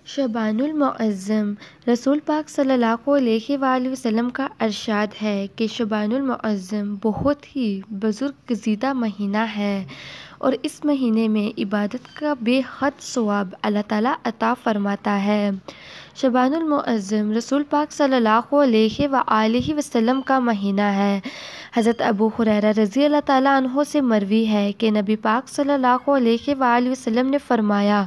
شبان المعظم رسول پاک صلی اللہ علیہ وآلہ وسلم کا ارشاد ہے کہ شبان المعظم بہت ہی بزرگ گزیدہ مہینہ ہے اور اس مہینے میں عبادت کا بے حد ثواب اللہ تعالیٰ عطا فرماتا ہے۔ شبان المعظم رسول پاک صلی اللہ علیہ وآلہ وسلم کا مہینہ ہے۔ حضرت ابو ہریرہ رضی اللہ تعالیٰ عنہ سے مروی ہے کہ نبی پاک صلی اللہ علیہ وآلہ وسلم نے فرمایا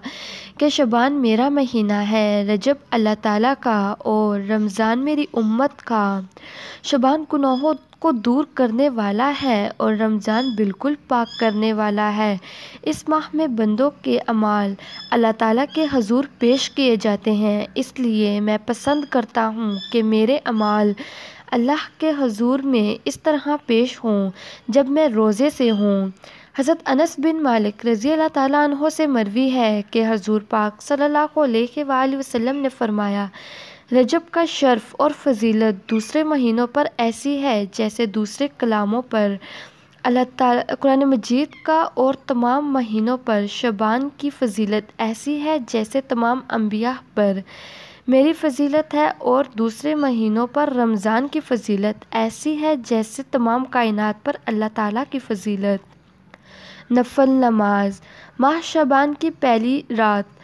کہ شبان میرا مہینہ ہے، رجب اللہ تعالیٰ کا اور رمضان میری امت کا۔ شبان گناہوں کو دور کرنے والا ہے اور رمضان بالکل پاک کرنے والا ہے۔ اس ماہ میں بندوں کے اعمال اللہ تعالیٰ کے حضور پیش کیے جاتے ہیں، اس لیے میں پسند کرتا ہوں کہ میرے اعمال اللہ کے حضور میں اس طرح پیش ہوں جب میں روزے سے ہوں۔ حضرت انس بن مالک رضی اللہ تعالیٰ عنہ سے مروی ہے کہ حضور پاک صلی اللہ علیہ وآلہ وسلم نے فرمایا، رجب کا شرف اور فضیلت دوسرے مہینوں پر ایسی ہے جیسے دوسرے کلاموں پر اللہ تعالیٰ قرآن مجید کا، اور تمام مہینوں پر شبان کی فضیلت ایسی ہے جیسے تمام انبیاء پر میری فضیلت ہے، اور دوسرے مہینوں پر رمضان کی فضیلت ایسی ہے جیسے تمام کائنات پر اللہ تعالیٰ کی فضیلت۔ نفل نماز ماہ شعبان کی پہلی رات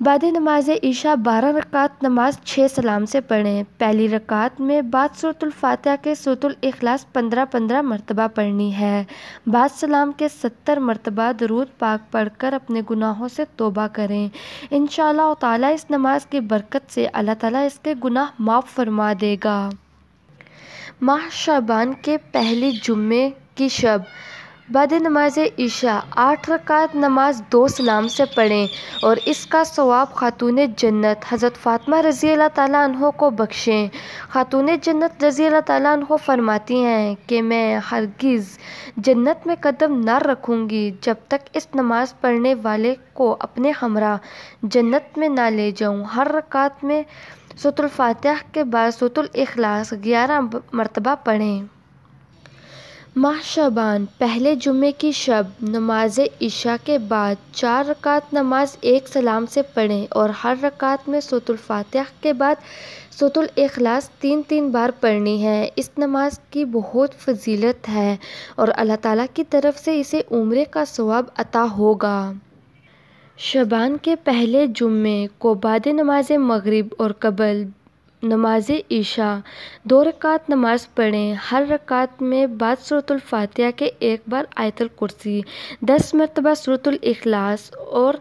بعد نماز عشاء 12 رکعت نماز 6 سلام سے پڑھیں۔ پہلی رکعت میں بعد سورۃ الفاتحہ کے سورۃ الاخلاص 15 مرتبہ پڑھنی ہے۔ بعد سلام کے 70 مرتبہ درود پاک پڑھ کر اپنے گناہوں سے توبہ کریں۔ انشاءاللہ تعالیٰ اس نماز کی برکت سے اللہ تعالیٰ اس کے گناہ معاف فرما دے گا۔ ماہ شعبان کے پہلے جمعے کی شب بعد نماز عشاء 8 رکعت نماز 2 سلام سے پڑھیں اور اس کا ثواب خاتون جنت حضرت فاطمہ رضی اللہ تعالیٰ عنہ کو بخشیں۔ خاتون جنت رضی اللہ تعالیٰ عنہ فرماتی ہیں کہ میں ہرگز جنت میں قدم نہ رکھوں گی جب تک اس نماز پڑھنے والے کو اپنے ہمراہ جنت میں نہ لے جاؤں۔ ہر رکعت میں سورۃ الفاتحہ کے بعد سورۃ الاخلاص 11 مرتبہ پڑھیں۔ ماہ شعبان پہلے جمعے کی شب نماز عشاء کے بعد 4 رکعت نماز 1 سلام سے پڑھیں اور ہر رکعت میں سورۃ الفاتحہ کے بعد سورۃ الاخلاص 3 بار پڑھنی ہے۔ اس نماز کی بہت فضیلت ہے اور اللہ تعالیٰ کی طرف سے اسے عمرے کا ثواب عطا ہوگا۔ شعبان کے پہلے جمعے کو بعد نماز مغرب اور قبل نماز عشاء 2 رکعت نماز پڑھیں۔ ہر رکعت میں بعد سورۃ الفاتحہ کے 1 بار آیت الکرسی، 10 مرتبہ سورۃ الاخلاص اور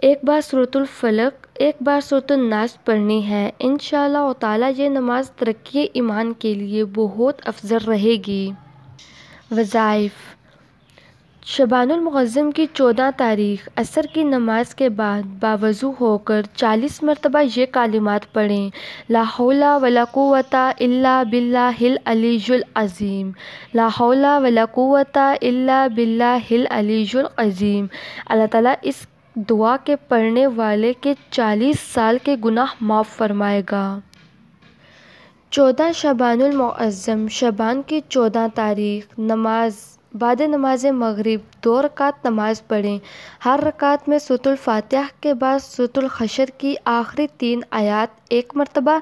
1 بار سورۃ الفلق، 1 بار سورۃ الناس پڑھنی ہے۔ انشاءاللہ تعالیٰ یہ نماز ترقی ایمان کے لیے بہت افضل رہے گی۔ وظائف شبان المعظم کی 14 تاریخ عصر کی نماز کے بعد باوضو ہو کر 40 مرتبہ یہ کلمات پڑھیں، لا حول ولا قوۃ الا باللہ العلی العظیم، لا حول ولا قوۃ الا باللہ العلی العظیم۔ اللہ تعالیٰ اس دعا کے پڑھنے والے کے 40 سال کے گناہ معاف فرمائے گا۔ 14 شبان المعظم شعبان کی 14 تاریخ بعد نماز مغرب 2 رکعت نماز پڑھیں۔ ہر رکعت میں سورۃ الفاتحہ کے بعد سورۃ الحشر کی آخری 3 آیات 1 مرتبہ،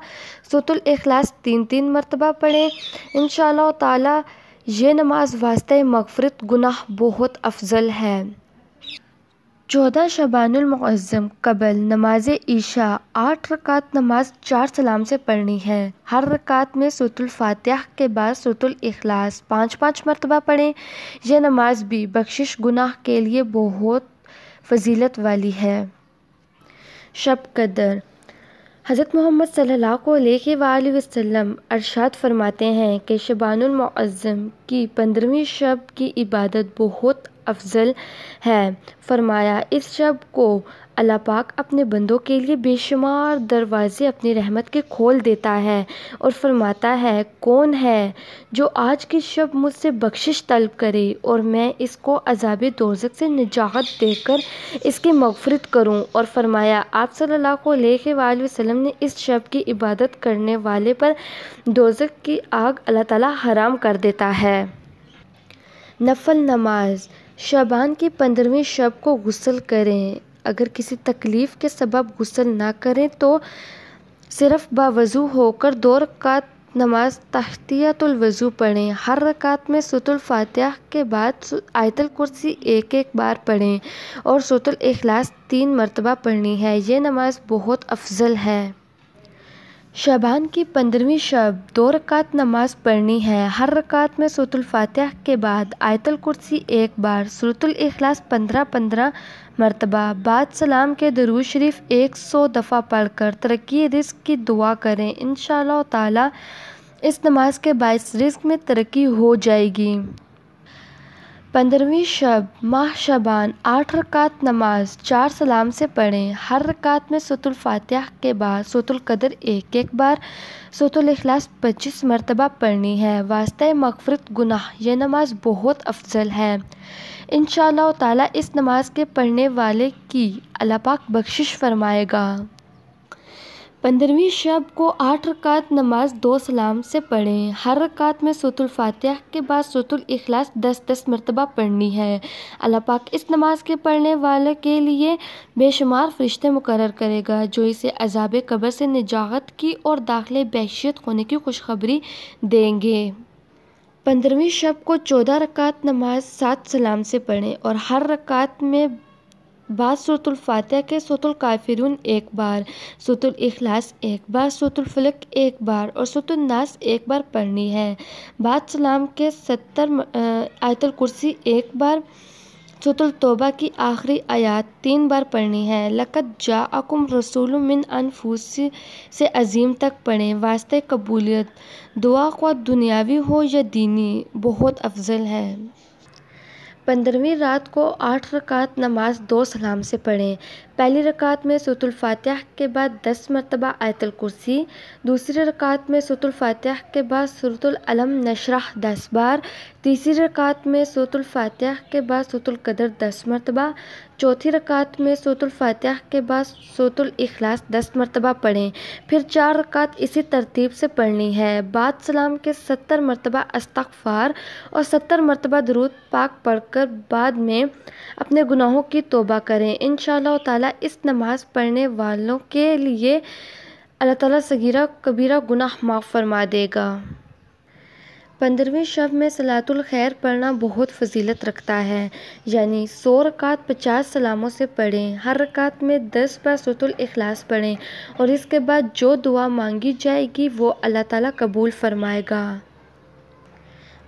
سورۃ الاخلاص 3 مرتبہ پڑھیں۔ انشاءاللہ تعالیٰ یہ نماز واسطہ مغفرت گناہ بہت افضل ہے۔ 14 شبان المعظم قبل نماز عشاء 8 رکعت نماز 4 سلام سے پڑھنی ہے۔ ہر رکعت میں سورۃ الفاتحہ کے بعد سورۃ الاخلاص 5 مرتبہ پڑھیں۔ یہ نماز بھی بخشش گناہ کے لیے بہت فضیلت والی ہے۔ شب قدر حضرت محمد صلی اللہ علیہ وآلہ وسلم ارشاد فرماتے ہیں کہ شبان المعظم کی 15ویں شب کی عبادت بہت افضل ہے۔ فرمایا، اس شب کو اللہ پاک اپنے بندوں کے لیے بے شمار دروازے اپنی رحمت کے کھول دیتا ہے اور فرماتا ہے، کون ہے جو آج کی شب مجھ سے بخشش طلب کرے اور میں اس کو عذاب دوزخ سے نجات دے کر اس کی مغفرت کروں۔ اور فرمایا، آپ صلی اللہ علیہ وآلہ وسلم نے اس شب کی عبادت کرنے والے پر دوزخ کی آگ اللہ تعالیٰ حرام کر دیتا ہے۔ نفل نماز شعبان کی 15ویں شب کو غسل کریں۔ اگر کسی تکلیف کے سبب غسل نہ کریں تو صرف باوضو ہو کر 2 رکعت نماز تحیۃ الوضو پڑھیں۔ ہر رکعت میں سورۃ الفاتحہ کے بعد آیت الکرسی ایک بار پڑھیں اور سورۃ الاخلاص 3 مرتبہ پڑھنی ہے۔ یہ نماز بہت افضل ہے۔ شعبان کی 15ویں شب 2 رکعت نماز پڑھنی ہے۔ ہر رکعت میں سورۃ الفاتحہ کے بعد آیت الکرسی ایک بار، سورۃ الاخلاص 15 مرتبہ، بعد سلام کے درود شریف 100 دفعہ پڑھ کر ترقی رزق کی دعا کریں۔ انشاءاللہ تعالی اس نماز کے باعث رزق میں ترقی ہو جائے گی۔ 15ویں شب ماہ شعبان 8 رکعت نماز 4 سلام سے پڑھیں۔ ہر رکعت میں سورۃ الفاتحہ کے بعد سورۃ القدر ایک بار، سورۃ الاخلاص 25 مرتبہ پڑھنی ہے واسطہ مغفرت گناہ۔ یہ نماز بہت افضل ہے۔ انشاءاللہ تعالی اس نماز کے پڑھنے والے کی اللہ پاک بخشش فرمائے گا۔ 15ویں شب کو 8 رکعت نماز 2 سلام سے پڑھیں۔ ہر رکعت میں سورۃ الفاتحہ کے بعد سورۃ الاخلاص 10 مرتبہ پڑھنی ہے۔ اللہ پاک اس نماز کے پڑھنے والے کے لیے بے شمار فرشتے مقرر کرے گا جو اسے عذاب قبر سے نجات کی اور داخل بہشت ہونے کی خوشخبری دیں گے۔ 15ویں شب کو 14 رکعت نماز 7 سلام سے پڑھیں اور ہر رکعت میں بعد سورۃ الفاتحہ کے سورۃ الکافرون ایک بار، سورۃ الاخلاص ایک بار، سورۃ الفلق ایک بار اور سورۃ الناس ایک بار پڑھنی ہے۔ بعد سلام کے 70 آیت الکرسی ایک بار، سورۃ التوبہ کی آخری آیات 3 بار پڑھنی ہے۔ لقد جاءکم رسول من انفسکم سے عظیم تک پڑھیں واسطہ قبولیت۔ دعا خواہ دنیاوی ہو یا دینی بہت افضل ہے۔ 15ویں رات کو 8 رکعت نماز 2 سلام سے پڑھیں۔ پہلی رکعت میں سورۃ الفاتحہ کے بعد 10 مرتبہ آیت الکرسی، دوسری رکعت میں سورۃ الفاتحہ کے بعد سورۃ العلم نشرح 10 بار، تیسری رکعت میں سورۃ الفاتحہ کے بعد سورۃ القدر 10 مرتبہ، چوتھی رکعت میں سورۃ الفاتحہ کے بعد سورۃ الاخلاص 10 مرتبہ پڑھیں۔ پھر 4 رکعت اسی ترتیب سے پڑھنی ہے۔ بعد سلام کے 70 مرتبہ استغفار اور 70 مرتبہ درود پاک پڑھ کر بعد میں اپنے گناہوں کی توبہ کریں۔ انشاءاللہ تعالی اس نماز پڑھنے والوں کے لیے اللہ تعالی صغیرہ کبیرہ گناہ معاف فرما دے گا۔ 15ویں شب میں صلاۃ الخیر پڑھنا بہت فضیلت رکھتا ہے، یعنی 100 رکعت 50 سلاموں سے پڑھیں۔ ہر رکعت میں 10 بار سورۃ الاخلاص پڑھیں اور اس کے بعد جو دعا مانگی جائے گی وہ اللہ تعالی قبول فرمائے گا۔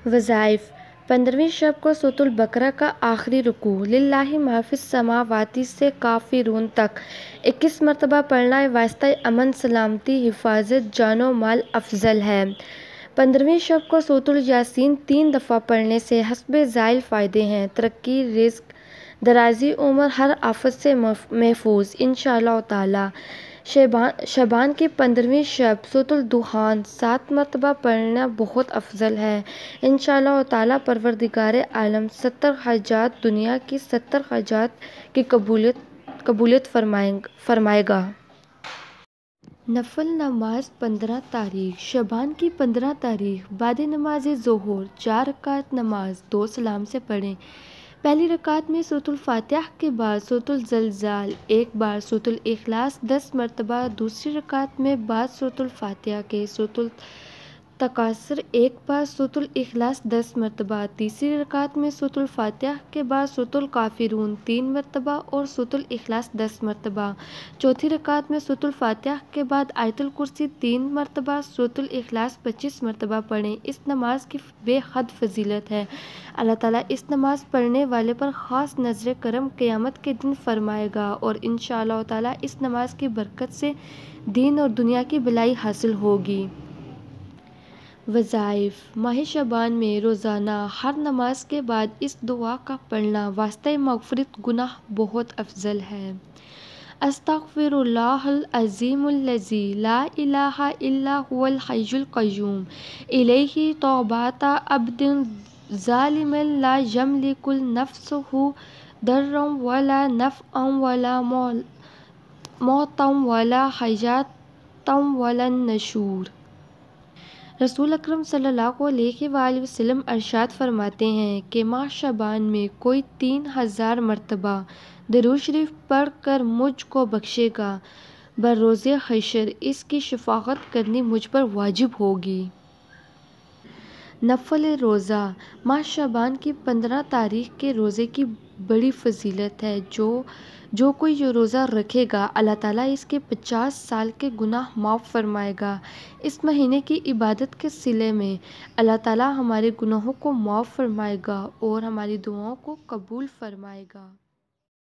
وظائف: 15ویں شب کو سورۃ البقرہ کا آخری رکوع للہ ما فی السماوات سے کافرون تک 21 مرتبہ پڑھنا واسطہ امن، سلامتی، حفاظت جان و مال افضل ہے۔ 15ویں شب کو سورۃ الیاسین 3 دفعہ پڑھنے سے حسب ذیل فائدے ہیں: ترقی، رزق، درازی عمر، ہر آفت سے محفوظ انشاءاللہ تعالی۔ شعبان کی 15ویں شب سورۃ الدخان 7 مرتبہ پڑھنا بہت افضل ہے۔ انشاءاللہ تعالی پروردگار عالم 70 حاجات دنیا کی 70 حاجات کی قبولیت فرمائے گا۔ نفل نماز 15 تاریخ شعبان کی 15 تاریخ بعد نماز ظہر 4 رکعت نماز 2 سلام سے پڑھیں۔ پہلی رکعت میں سورۃ الفاتحہ کے بعد سورۃ الزلزال ایک بار، سورۃ الاخلاص 10 مرتبہ، دوسری رکعت میں بعد سورۃ الفاتحہ کے سورۃ التکاثر ایک بار، سورۃ الاخلاص 10 مرتبہ، تیسری رکعت میں سورۃ الفاتحہ کے بعد سورۃ الکافرون 3 مرتبہ اور سورۃ الاخلاص 10 مرتبہ، چوتھی رکعت میں سورۃ الفاتحہ کے بعد آیت الکرسی 3 مرتبہ، سورۃ الاخلاص 25 مرتبہ پڑھیں۔ اس نماز کی بے حد فضیلت ہے۔ اللہ تعالیٰ اس نماز پڑھنے والے پر خاص نظر کرم قیامت کے دن فرمائے گا اور انشاءاللہ تعالیٰ اس نماز کی برکت سے دین اور دنیا کی بھلائی حاصل ہوگی۔ وظائف: ماہ شعبان میں روزانہ ہر نماز کے بعد اس دعا کا پڑھنا واسطہ مغفرت گناہ بہت افضل ہے۔ استغفر اللہ العظیم الذی لا الہ الا هو الحی القیوم الیہ توبۃ عبد ظالم لا یملک لنفسہ ضرا ولا نفعا ولا موتا ولا حیاة ولا نشور۔ رسول اکرم صلی اللہ علیہ وآلہ وسلم ارشاد فرماتے ہیں کہ ماہ شعبان میں کوئی 3000 مرتبہ درود شریف پڑھ کر مجھ کو بخشے گا، بروز حشر اس کی شفاعت کرنی مجھ پر واجب ہوگی۔ نفل روزہ ماہ شعبان کی 15 تاریخ کے روزے کی بڑی فضیلت ہے۔ جو کوئی یہ روزہ رکھے گا اللہ تعالیٰ اس کے 50 سال کے گناہ معاف فرمائے گا۔ اس مہینے کی عبادت کے صلے میں اللہ تعالیٰ ہمارے گناہوں کو معاف فرمائے گا اور ہماری دعاؤں کو قبول فرمائے گا۔